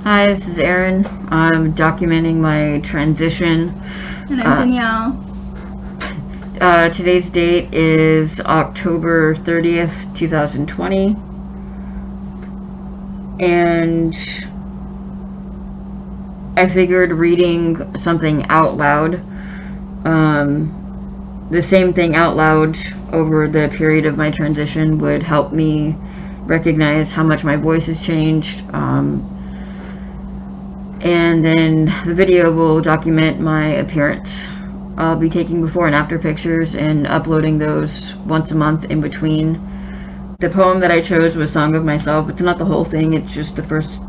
Hi, this is Erin. I'm documenting my transition. And I'm Danielle. Today's date is October 30th, 2020. And I figured reading something out loud, the same thing out loud over the period of my transition would help me recognize how much my voice has changed. And then the video will document my appearance. I'll be taking before and after pictures and uploading those once a month in between. The poem that I chose was Song of Myself. It's not the whole thing, it's just the first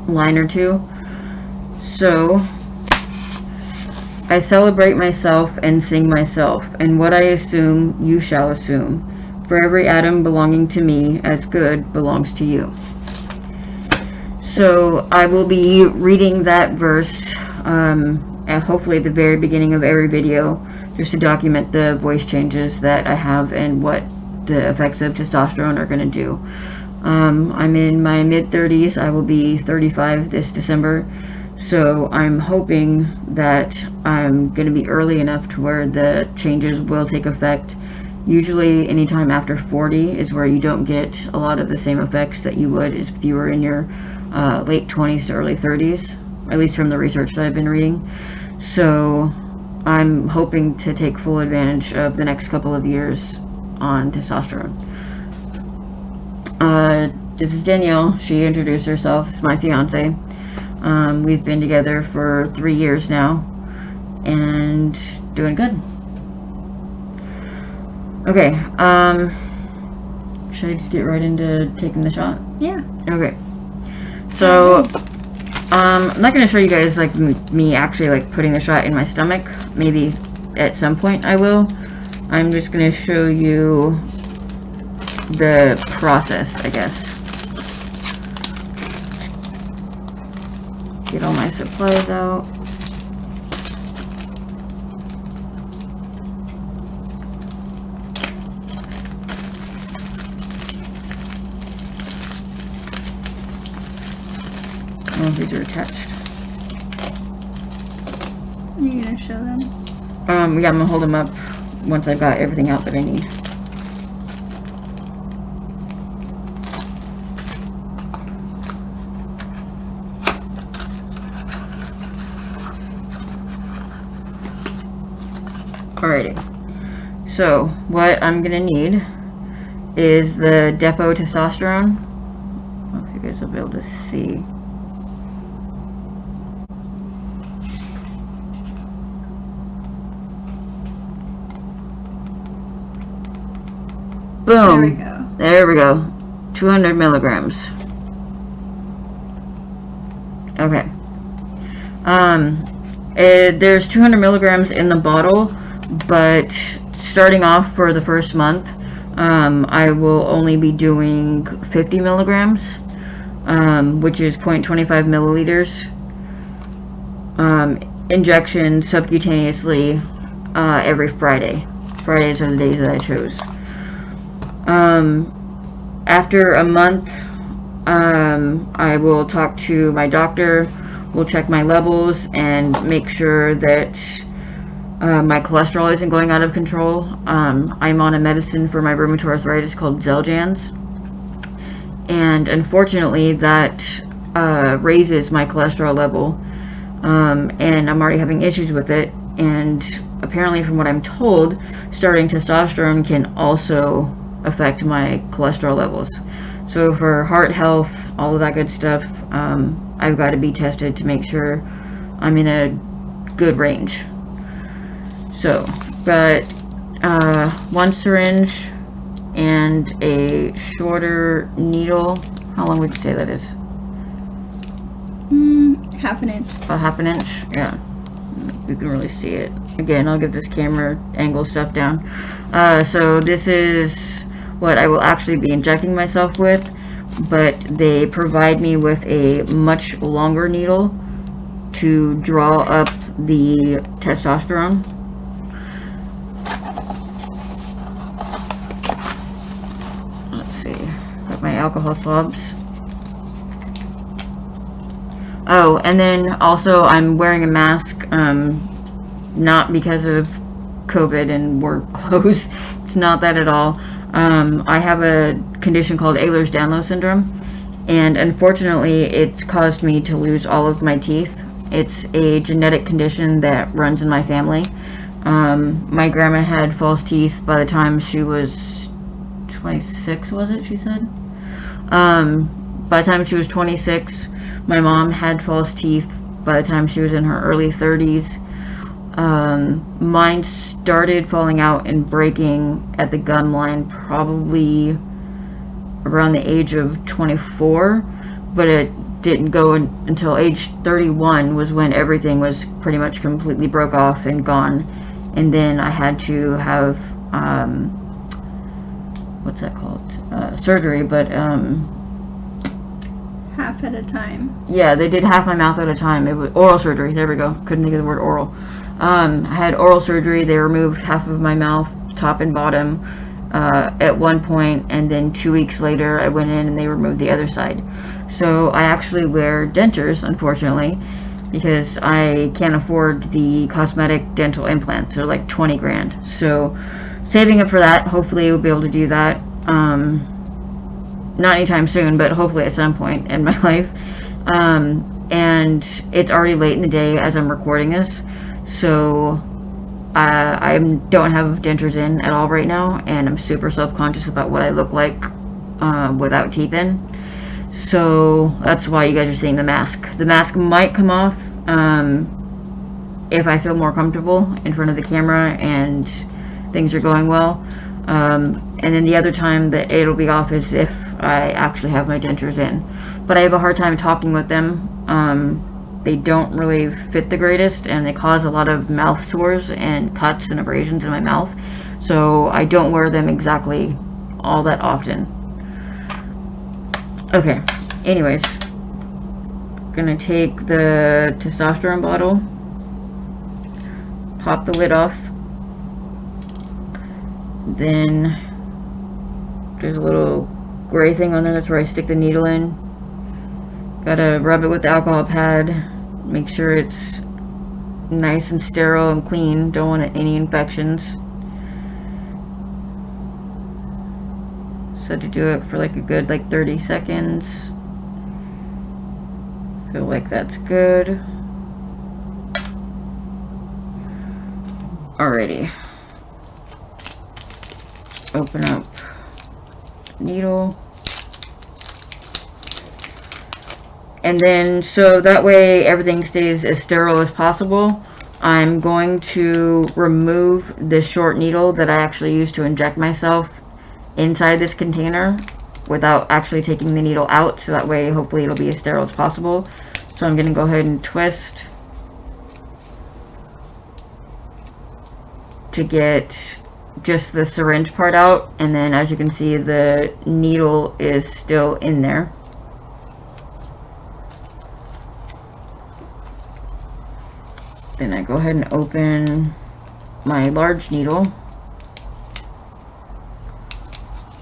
line or two. So, I celebrate myself and sing myself, and what I assume, you shall assume. For every atom belonging to me as good belongs to you. So I will be reading that verse hopefully at the very beginning of every video, just to document the voice changes that I have and what the effects of testosterone are going to do. I'm in my mid-30s. I will be 35 this December. So I'm hoping that I'm going to be early enough to where the changes will take effect. Usually anytime after 40 is where you don't get a lot of the same effects that you would if you were in your late 20s to early 30s, at least from the research that I've been reading. So I'm hoping to take full advantage of the next couple of years on testosterone. This is Danielle. She introduced herself. It's my fiance. We've been together for 3 years now and doing good. Okay, should I just get right into taking the shot? Yeah. Okay. So, I'm not going to show you guys, like, me actually, like, putting the shot in my stomach. Maybe at some point I will. I'm just going to show you the process, I guess. Get all my supplies out. Oh, these are attached. Are you gonna show them? Yeah, I'm gonna hold them up once I've got everything out that I need. Alrighty. So, what I'm gonna need is the depot testosterone. I don't know if you guys will be able to see. Boom. There we go. There we go. 200 milligrams. Okay. There's 200 milligrams in the bottle, but starting off for the first month, I will only be doing 50 milligrams, which is 0.25 milliliters. Injection subcutaneously every Friday. Fridays are the days that I chose. After a month, I will talk to my doctor. We'll check my levels and make sure that my cholesterol isn't going out of control. I'm on a medicine for my rheumatoid arthritis called Xeljanz, and unfortunately that raises my cholesterol level, and I'm already having issues with it. And apparently, from what I'm told, starting testosterone can also affect my cholesterol levels. So for heart health, all of that good stuff, I've got to be tested to make sure I'm in a good range. So, got one syringe and a shorter needle. How long would you say that is? Half an inch. About half an inch? Yeah. You can really see it. Again, I'll get this camera angle stuff down. So this is what I will actually be injecting myself with, but they provide me with a much longer needle to draw up the testosterone. Let's see, got my alcohol swabs. Oh, and then also I'm wearing a mask, not because of COVID and work clothes. It's not that at all. I have a condition called Ehlers-Danlos syndrome, and unfortunately it's caused me to lose all of my teeth. It's a genetic condition that runs in my family. My grandma had false teeth by the time she was 26, was it, she said? By the time she was 26, my mom had false teeth by the time she was in her early 30s. Mine started falling out and breaking at the gum line probably around the age of 24, but it didn't go until age 31 was when everything was pretty much completely broke off and gone. And then I had to have, what's that called? Surgery, but, Half at a time. yeah, they did half my mouth at a time. It was oral surgery. There we go. Couldn't think of the word oral. I had oral surgery. They removed half of my mouth, top and bottom, at one point, and then 2 weeks later I went in and they removed the other side. So I actually wear dentures, unfortunately, because I can't afford the cosmetic dental implants. They're like 20 grand. So saving up for that. Hopefully we'll be able to do that. Not anytime soon, but hopefully at some point in my life. And it's already late in the day as I'm recording this, so I don't have dentures in at all right now, and I'm super self-conscious about what I look like without teeth in. So that's why you guys are seeing the mask. The mask might come off if I feel more comfortable in front of the camera and things are going well. And then the other time that it'll be off is if I actually have my dentures in. But I have a hard time talking with them. They don't really fit the greatest, and they cause a lot of mouth sores and cuts and abrasions in my mouth. So I don't wear them exactly all that often. Okay, anyways. Gonna take the testosterone bottle, pop the lid off, then there's a little gray thing on there, that's where I stick the needle in. Gotta rub it with the alcohol pad, make sure it's nice and sterile and clean, don't want any infections. So to do it for like a good 30 seconds. Feel like that's good. Alrighty. Open up needle. And then, so that way everything stays as sterile as possible, I'm going to remove the short needle that I actually use to inject myself inside this container without actually taking the needle out, so that way hopefully it'll be as sterile as possible. So I'm going to go ahead and twist to get just the syringe part out, and then as you can see the needle is still in there. Then I go ahead and open my large needle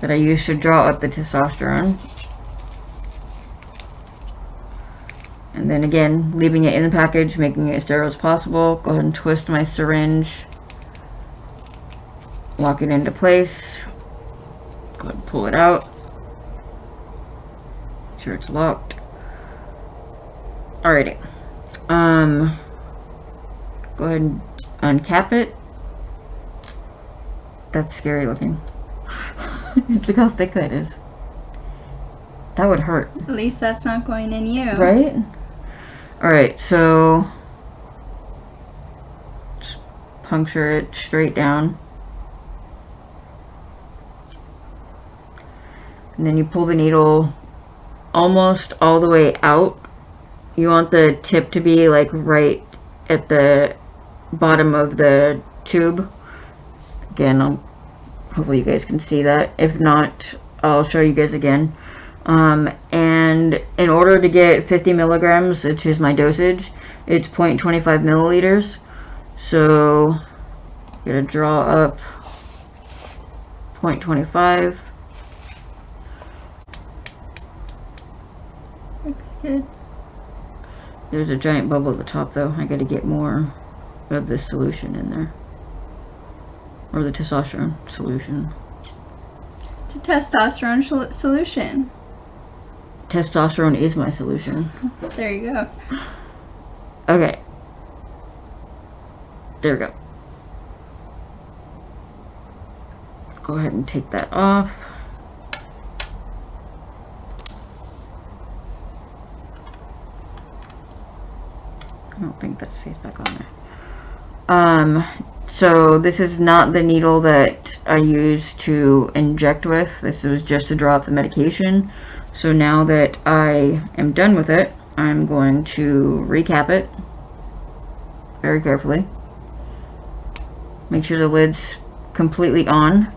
that I use to draw up the testosterone. And then again, leaving it in the package, making it as sterile as possible. Go ahead and twist my syringe. Lock it into place. Go ahead and pull it out. Make sure it's locked. Alrighty. Go ahead and uncap it. That's scary looking. Look how thick that is. That would hurt. At least that's not going in you. Right? Alright, so just puncture it straight down. And then you pull the needle almost all the way out. You want the tip to be like right at the bottom of the tube. Again, hopefully you guys can see that. If not, I'll show you guys again. And in order to get 50 milligrams, which is my dosage, it's 0.25 milliliters. So I'm gonna draw up 0.25. Looks good. There's a giant bubble at the top though. I gotta get more of this solution in there. Or the testosterone solution. It's a testosterone solution. Testosterone is my solution. There you go. Okay. There we go. Go ahead and take that off. I don't think that stays back on there. So this is not the needle that I use to inject with. This was just to draw up the medication. So now that I am done with it, I'm going to recap it very carefully. Make sure the lid's completely on.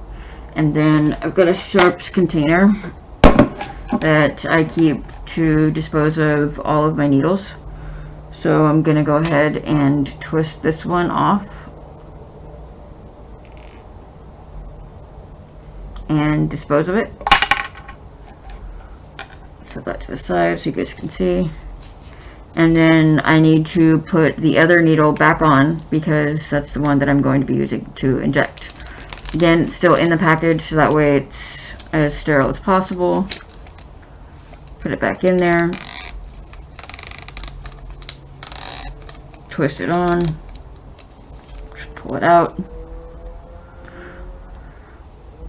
And then I've got a sharps container that I keep to dispose of all of my needles. So I'm going to go ahead and twist this one off and dispose of it. Set that to the side so you guys can see. And then I need to put the other needle back on because that's the one that I'm going to be using to inject. Again, it's still in the package, so that way it's as sterile as possible. Put it back in there. Twist it on. Just pull it out.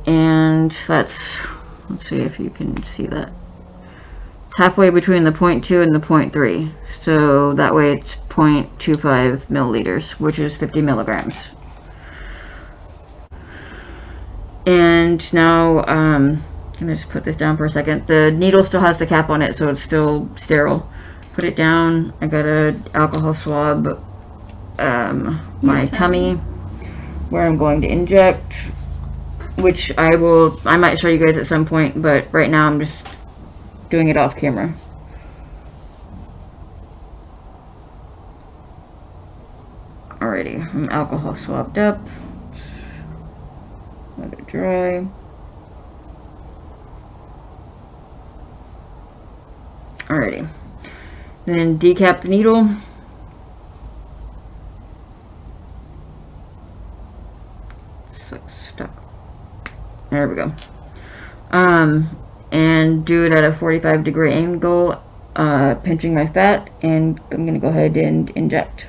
And that's, let's see if you can see that. It's halfway between the 0.2 and the 0.3. So that way it's 0.25 milliliters, which is 50 milligrams. And now, I'm gonna just put this down for a second. The needle still has the cap on it, so it's still sterile. Put it down. I got a alcohol swab my tummy where I'm going to inject, which I might show you guys at some point, but right now I'm just doing it off camera. Alrighty, I'm alcohol swabbed up. Let it dry. Alrighty. Then decap the needle. It's like stuck. There we go. And do it at a 45-degree angle, pinching my fat, and I'm gonna go ahead and inject.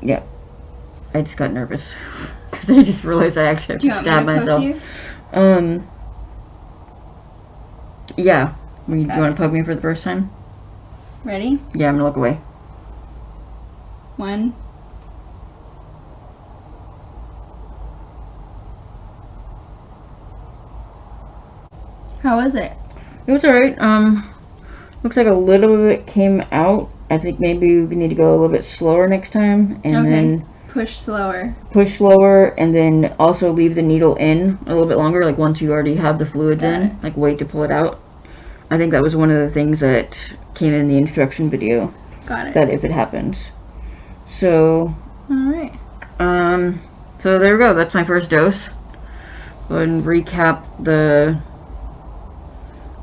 Yeah, I just got nervous because I just realized I actually have to stab myself. Yeah. You want to poke me for the first time? Ready? Yeah, I'm gonna look away. 1. How was it? It was alright. Looks like a little bit of it came out. I think maybe we need to go a little bit slower next time, and then push slower. Push slower, and then also leave the needle in a little bit longer. Like once you already have the fluids in, like wait to pull it out. I think that was one of the things that came in the instruction video. Got it. That if it happens. So. All right. So there we go. That's my first dose. Go ahead and recap the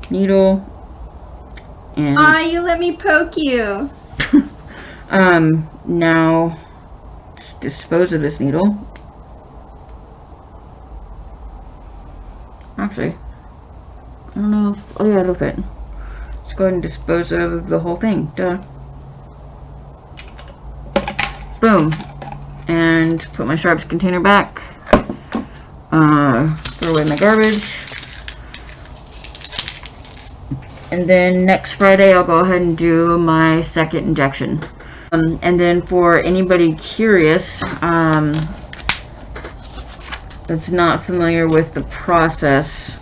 needle. And you let me poke you. now just dispose of this needle. Actually, I don't know if, oh yeah, it'll fit. Let's go ahead and dispose of the whole thing. Duh. Boom. And put my sharps container back. Throw away my garbage. And then next Friday, I'll go ahead and do my second injection. And then for anybody curious, that's not familiar with the process,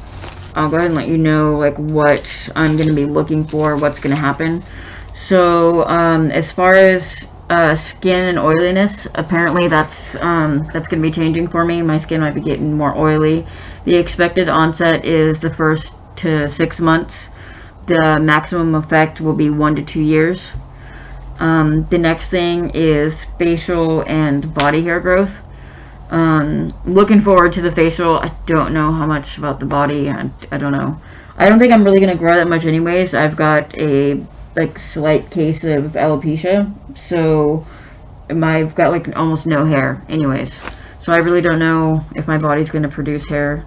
I'll go ahead and let you know like what I'm going to be looking for, what's going to happen. So as far as skin and oiliness, apparently that's going to be changing for me. My skin might be getting more oily. The expected onset is the 1 to 6 months. The maximum effect will be 1 to 2 years. The next thing is facial and body hair growth. Looking forward to the facial. I don't know how much about the body. I don't know. I don't think I'm really gonna grow that much anyways. I've got a like slight case of alopecia, so I've got like almost no hair anyways. So I really don't know if my body's gonna produce hair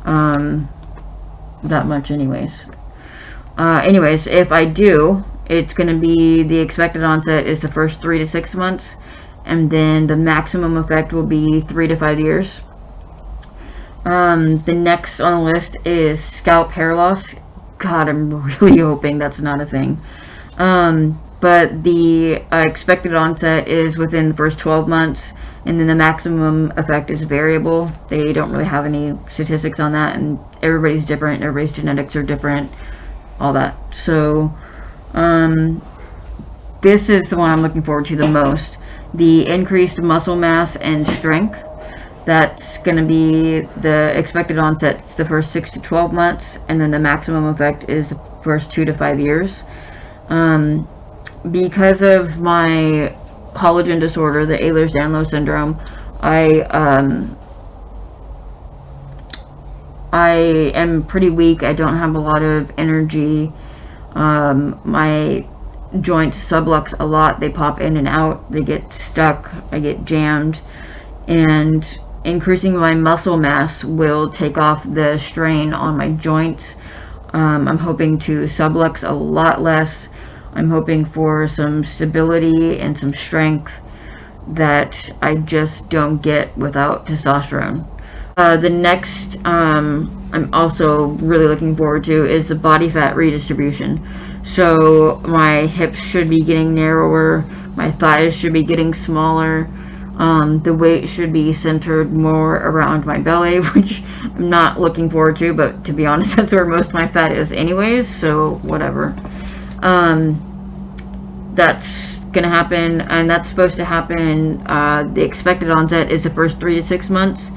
that much anyways. Anyways, if I do, it's going to be the expected onset is the first 3 to 6 months, and then the maximum effect will be 3 to 5 years. The next on the list is scalp hair loss. God, I'm really hoping that's not a thing. But the expected onset is within the first 12 months, and then the maximum effect is variable. They don't really have any statistics on that, and everybody's different, everybody's genetics are different, all that. So, this is the one I'm looking forward to the most. The increased muscle mass and strength. That's going to be the expected onset the first 6 to 12 months, and then the maximum effect is the first 2 to 5 years. Because of my collagen disorder, the Ehlers-Danlos syndrome, I am pretty weak. I don't have a lot of energy. My joints sublux a lot. They pop in and out. They get stuck. I get jammed. And increasing my muscle mass will take off the strain on my joints. I'm hoping to sublux a lot less. I'm hoping for some stability and some strength that I just don't get without testosterone. The next I'm also really looking forward to is the body fat redistribution. So my hips should be getting narrower, my thighs should be getting smaller, the weight should be centered more around my belly, which I'm not looking forward to, but to be honest, that's where most of my fat is anyways, so whatever. That's gonna happen, and that's supposed to happen, the expected onset is the first 3 to 6 months,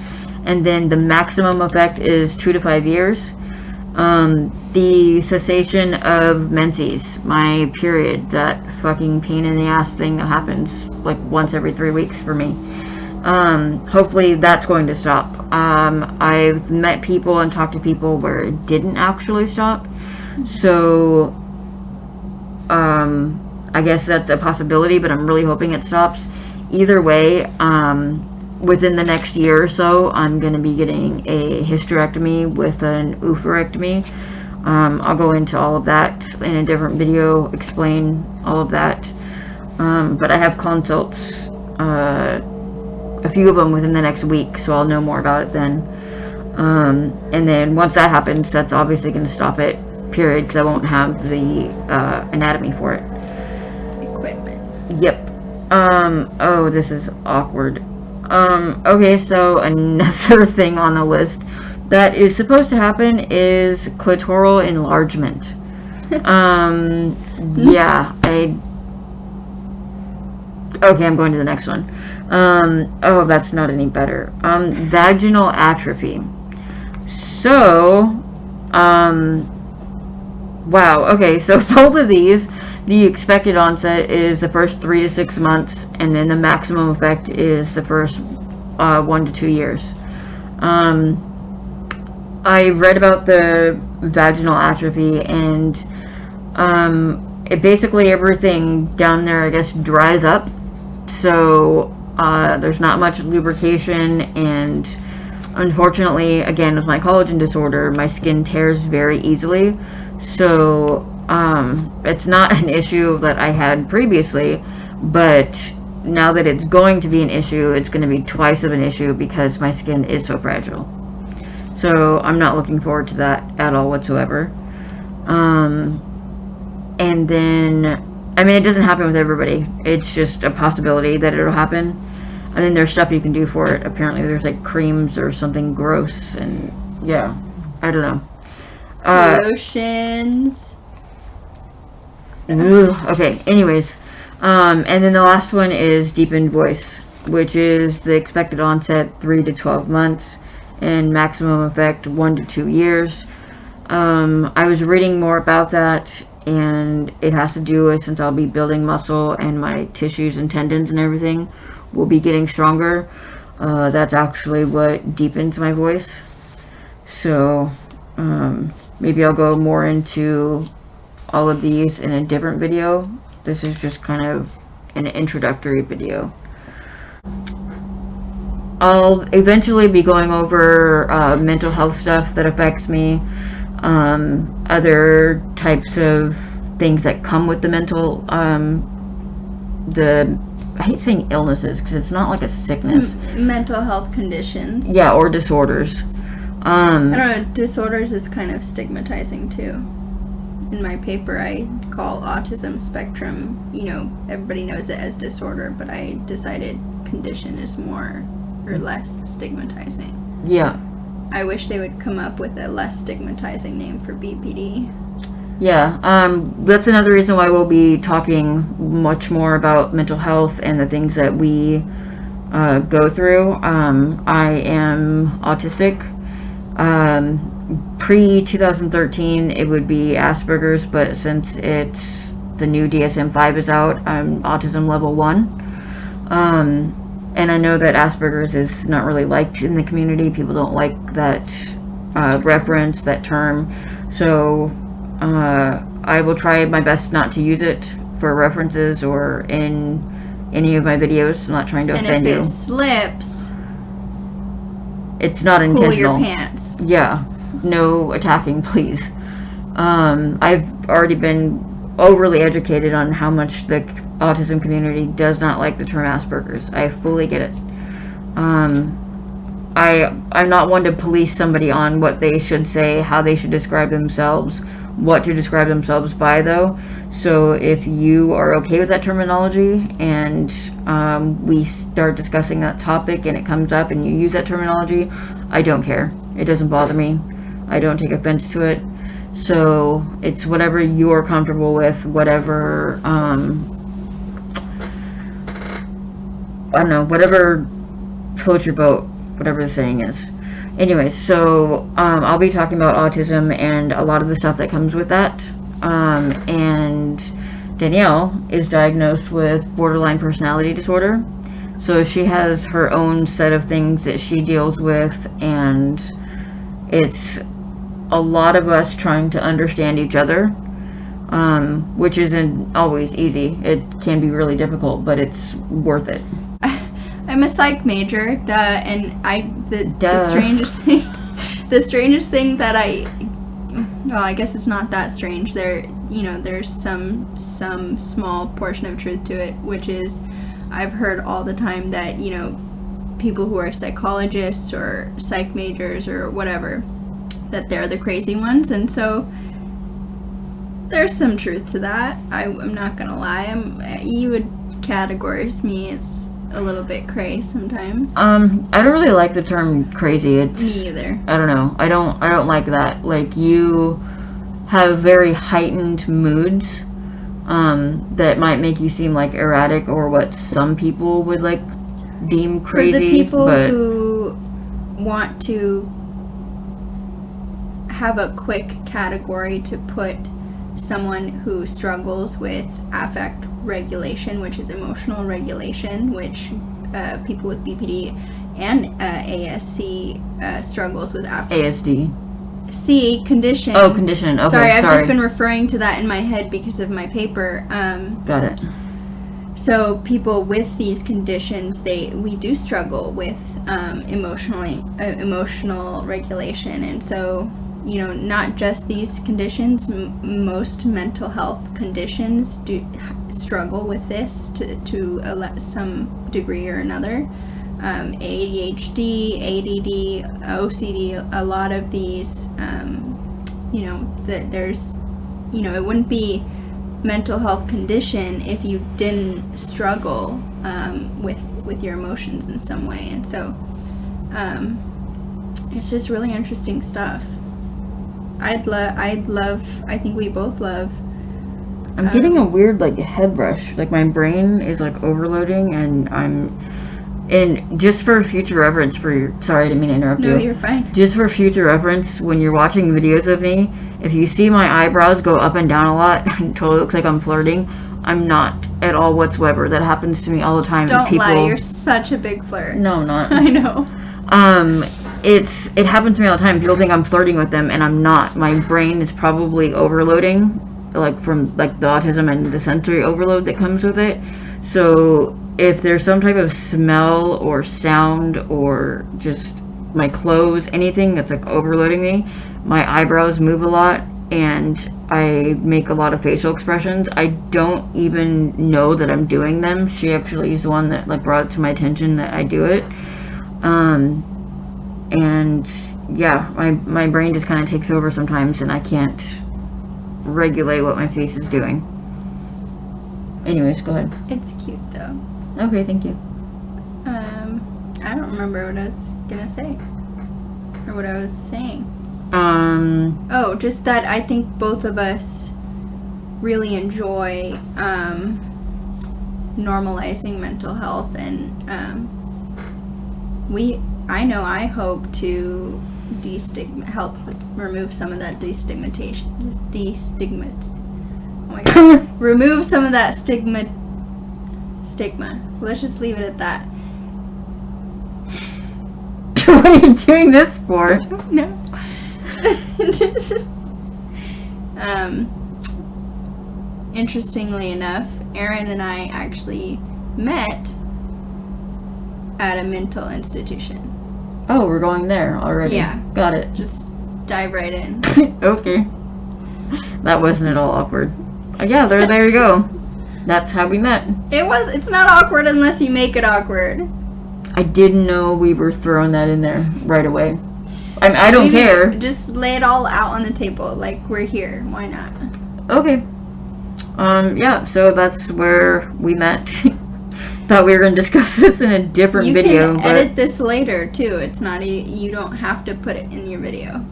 and then the maximum effect is 2 to 5 years. The cessation of menses, my period, that fucking pain in the ass thing that happens like once every 3 weeks for me. Hopefully that's going to stop. I've met people and talked to people where it didn't actually stop. So, I guess that's a possibility, but I'm really hoping it stops. Either way, within the next year or so, I'm going to be getting a hysterectomy with an oophorectomy. I'll go into all of that in a different video, explain all of that. But I have consults, a few of them within the next week, so I'll know more about it then. And then once that happens, that's obviously going to stop it, period, because I won't have the anatomy for it. Equipment. Yep. Oh, this is awkward. Okay, so another thing on the list that is supposed to happen is clitoral enlargement. Yeah, okay, I'm going to the next one. Oh, that's not any better. Vaginal atrophy. So, wow, okay, so both of these, the expected onset is the first 3 to 6 months, and then the maximum effect is the first 1 to 2 years. I read about the vaginal atrophy, and it basically everything down there, I guess, dries up. So there's not much lubrication, and unfortunately, again, with my collagen disorder, my skin tears very easily. So it's not an issue that I had previously, but now that it's going to be an issue, it's going to be twice of an issue because my skin is so fragile. So I'm not looking forward to that at all whatsoever. And then, I mean, it doesn't happen with everybody. It's just a possibility that it'll happen. And then there's stuff you can do for it. Apparently there's like creams or something gross, and yeah, I don't know. Lotions. Okay, anyways. And then the last one is deepened voice, which is the expected onset 3 to 12 months and maximum effect 1 to 2 years. I was reading more about that, and it has to do with, since I'll be building muscle and my tissues and tendons and everything will be getting stronger, that's actually what deepens my voice. So Maybe I'll go more into all of these in a different video. This is just kind of an introductory video. I'll eventually be going over mental health stuff that affects me, other types of things that come with the mental, I hate saying illnesses because it's not like a sickness. Mental health conditions. Yeah, or disorders. I don't know, disorders is kind of stigmatizing too. In my paper, I call autism spectrum, everybody knows it as disorder, but I decided condition is more or less stigmatizing. Yeah. I wish they would come up with a less stigmatizing name for BPD. Yeah, that's another reason why we'll be talking much more about mental health and the things that we go through. I am autistic. Pre-2013, it would be Asperger's, but since it's the new DSM-5 is out, I'm autism level 1. And I know that Asperger's is not really liked in the community. People don't like that reference, that term. So I will try my best not to use it for references or in any of my videos. I'm not trying to offend you. And if it slips, it's not intentional. pull your pants. Yeah. No attacking, please. I've already been overly educated on how much the autism community does not like the term Asperger's. I fully get it. I'm not one to police somebody on what they should say, how they should describe themselves, what to describe themselves by, though. So if you are okay with that terminology and we start discussing that topic and it comes up and you use that terminology, I don't care. It doesn't bother me. I don't take offense to it. So it's whatever you're comfortable with, whatever, I don't know, whatever floats your boat, whatever the saying is. Anyways, so I'll be talking about autism and a lot of the stuff that comes with that. And Danielle is diagnosed with borderline personality disorder. So she has her own set of things that she deals with, and it's a lot of us trying to understand each other, which isn't always easy. It can be really difficult, but it's worth it. I'm a psych major, and the strangest thing that I guess it's not that strange. There's some small portion of truth to it, which is I've heard all the time that, people who are psychologists or psych majors or whatever, that they're the crazy ones, and so there's some truth to that. I'm not gonna lie. You would categorize me as a little bit crazy sometimes. I don't really like the term crazy. Me either. I don't know. I don't like that. Like, you have very heightened moods that might make you seem like erratic or what some people would like deem crazy. For the people who want to have a quick category to put someone who struggles with affect regulation, which is emotional regulation, which people with BPD and ASC struggles with ASD. C, condition. Oh, condition. Okay, sorry. I've just been referring to that in my head because of my paper. Got it. So people with these conditions, we do struggle with emotional regulation, and so not just these conditions. Most mental health conditions do struggle with this to some degree or another. ADHD, ADD, OCD, a lot of these, that there's, it wouldn't be mental health condition if you didn't struggle with your emotions in some way, and so it's just really interesting stuff. I think we both love. I'm getting a weird head rush. Like, my brain is overloading, and just for future reference, sorry, I didn't mean to interrupt you. No, you're fine. Just for future reference, when you're watching videos of me, if you see my eyebrows go up and down a lot, it totally looks like I'm flirting. I'm not at all whatsoever. That happens to me all the time. Don't lie, you're such a big flirt. No, I'm not. I know. it happens to me all the time. People think I'm flirting with them, and I'm not. My brain is probably overloading, like from like the autism and the sensory overload that comes with it. So if there's some type of smell or sound or just my clothes, anything that's like overloading me, my eyebrows move a lot and I make a lot of facial expressions. I don't even know that I'm doing them. She actually is the one that like brought it to my attention that I do it. And yeah, my brain just kind of takes over sometimes and I can't regulate what my face is doing. Anyways, go ahead. It's cute though. Okay, thank you. I don't remember what I was gonna say. Or what I was saying. Oh, just that I think both of us really enjoy normalizing mental health, and I hope to help remove some of that oh my god. Remove some of that stigma. Let's just leave it at that. What are you doing this for? No. Interestingly enough, Erin and I actually met at a mental institution. Oh, we're going there already. Yeah. Got it. Just dive right in. Okay. That wasn't at all awkward. Yeah, there you go. That's how we met. It's not awkward unless you make it awkward. I didn't know we were throwing that in there right away. I don't care. Just lay it all out on the table. Like, we're here. Why not? Okay. Yeah, so that's where we met. Thought we were going to discuss this in a different video. You can edit this later, too. It's not you don't have to put it in your video.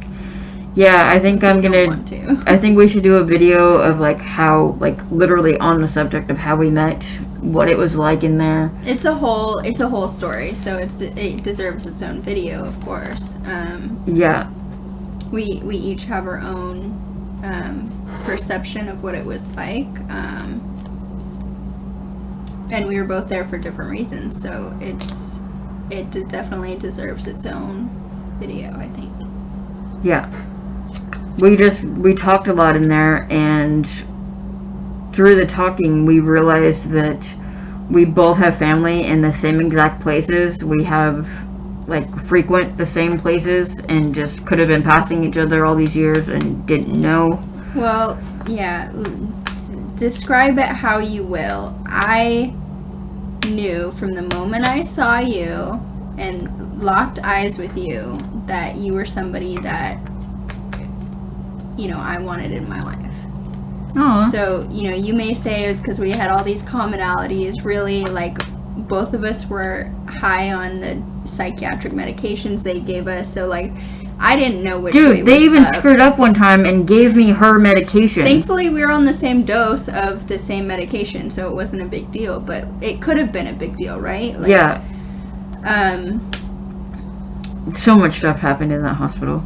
Yeah, I think I think we should do a video of like how, like literally on the subject of how we met, what it was like in there. It's a whole story, so it deserves its own video, of course. Yeah. We each have our own perception of what it was like, and we were both there for different reasons. So it definitely deserves its own video, I think. Yeah. We talked a lot in there, and through the talking we realized that we both have family in the same exact places. We have like frequent the same places and just could have been passing each other all these years and didn't know. Well, yeah, describe it how you will. I knew from the moment I saw you and locked eyes with you that you were somebody that, you know, I wanted in my life. Aww. So, you know, you may say it was because we had all these commonalities. Really, like, both of us were high on the psychiatric medications they gave us. So, like, I didn't know which way was up. Dude, they even screwed up one time and gave me her medication. Thankfully, we were on the same dose of the same medication, so it wasn't a big deal. But it could have been a big deal, right? Like, yeah. So much stuff happened in that hospital.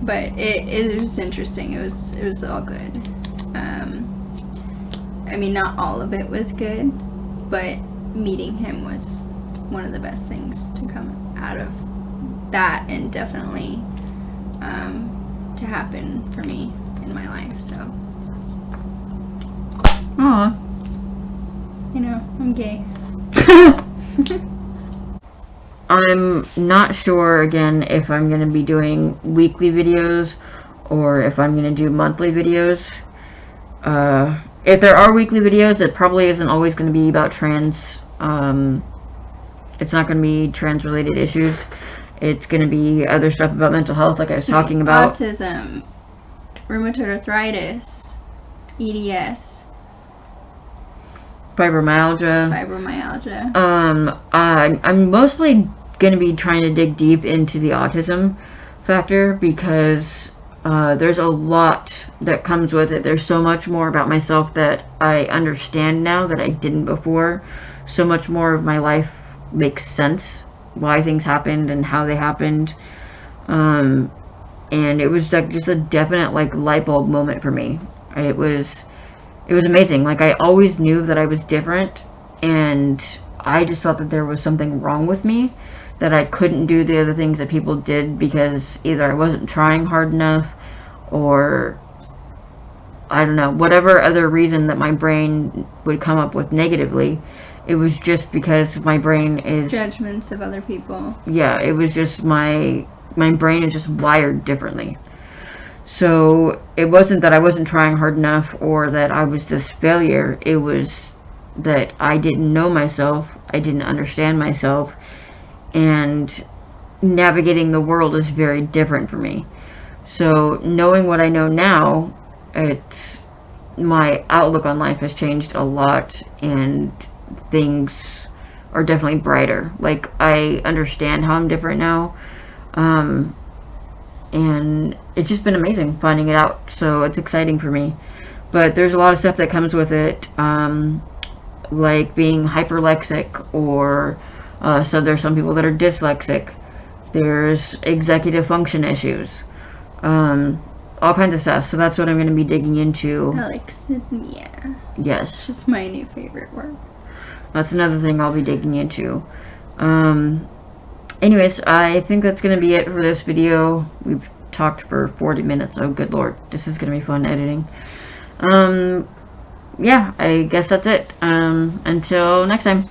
But it was interesting. It was all good. I mean, not all of it was good, but meeting him was one of the best things to come out of that, and definitely to happen for me in my life. So, Aw. you know, I'm gay. I'm not sure, again, if I'm going to be doing weekly videos or if I'm going to do monthly videos. If there are weekly videos, it probably isn't always going to be about trans. It's not going to be trans-related issues. It's going to be other stuff about mental health, like I was talking about. Autism, rheumatoid arthritis, EDS. Fibromyalgia. I'm mostly going to be trying to dig deep into the autism factor because there's a lot that comes with it. There's so much more about myself that I understand now that I didn't before. So much more of my life makes sense, why things happened and how they happened. And it was like just a definite like light bulb moment for me. It was amazing. Like, I always knew that I was different, and I just thought that there was something wrong with me that I couldn't do the other things that people did because either I wasn't trying hard enough, or I don't know, whatever other reason that my brain would come up with negatively. It was just because my brain is... Judgments of other people. Yeah, it was just my brain is just wired differently. So it wasn't that I wasn't trying hard enough or that I was this failure. It was that I didn't know myself. I didn't understand myself. And navigating the world is very different for me. So knowing what I know now, my outlook on life has changed a lot, and things are definitely brighter. Like, I understand how I'm different now. And it's just been amazing finding it out. So it's exciting for me. But there's a lot of stuff that comes with it, like being hyperlexic, or so there's some people that are dyslexic. There's executive function issues, all kinds of stuff. So that's what I'm going to be digging into. Alexithymia. Yes. It's just my new favorite word. That's another thing I'll be digging into. Anyways, I think that's going to be it for this video. We've talked for 40 minutes. Oh, good lord. This is going to be fun editing. Yeah, I guess that's it. Until next time.